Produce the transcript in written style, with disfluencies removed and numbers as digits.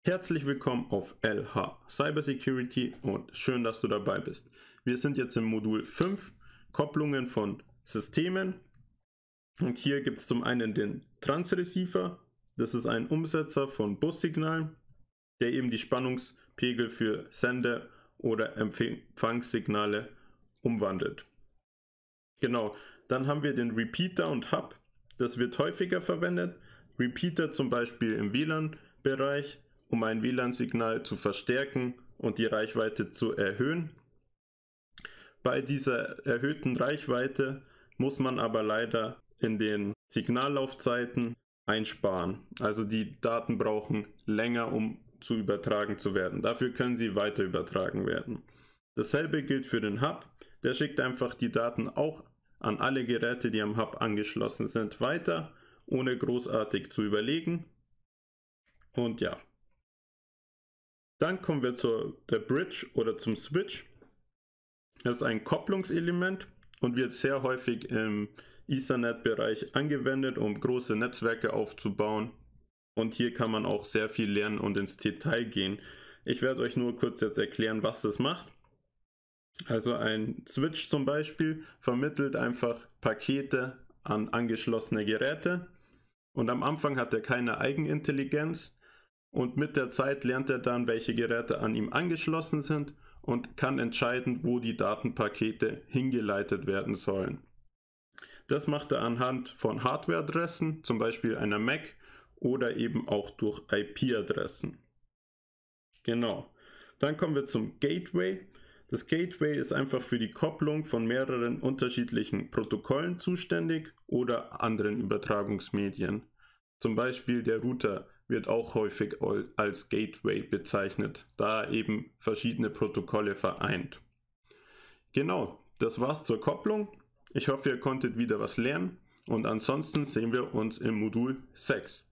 Herzlich willkommen auf LH Cybersecurity und schön, dass du dabei bist. Wir sind jetzt im Modul 5, Kopplungen von Systemen. Und hier gibt es zum einen den Transceiver. Das ist ein Umsetzer von Bussignalen, der eben die Spannungspegel für Sender- oder Empfangssignale umwandelt. Genau, dann haben wir den Repeater und Hub. Das wird häufiger verwendet. Repeater zum Beispiel im WLAN-Bereich, um ein WLAN-Signal zu verstärken und die Reichweite zu erhöhen. Bei dieser erhöhten Reichweite muss man aber leider in den Signallaufzeiten einsparen. Also die Daten brauchen länger, um zu übertragen zu werden. Dafür können sie weiter übertragen werden. Dasselbe gilt für den Hub. Der schickt einfach die Daten auch an alle Geräte, die am Hub angeschlossen sind, weiter, ohne großartig zu überlegen. Und ja. Dann kommen wir der Bridge oder zum Switch. Das ist ein Kopplungselement und wird sehr häufig im Ethernet-Bereich angewendet, um große Netzwerke aufzubauen. Und hier kann man auch sehr viel lernen und ins Detail gehen. Ich werde euch nur kurz jetzt erklären, was das macht. Also ein Switch zum Beispiel vermittelt einfach Pakete an angeschlossene Geräte. Und am Anfang hat er keine Eigenintelligenz. Und mit der Zeit lernt er dann, welche Geräte an ihm angeschlossen sind und kann entscheiden, wo die Datenpakete hingeleitet werden sollen. Das macht er anhand von Hardware-Adressen, zum Beispiel einer MAC oder eben auch durch IP-Adressen. Genau. Dann kommen wir zum Gateway. Das Gateway ist einfach für die Kopplung von mehreren unterschiedlichen Protokollen zuständig oder anderen Übertragungsmedien. Zum Beispiel der Router wird auch häufig als Gateway bezeichnet, da er eben verschiedene Protokolle vereint. Genau, das war's zur Kopplung. Ich hoffe, ihr konntet wieder was lernen und ansonsten sehen wir uns im Modul 6.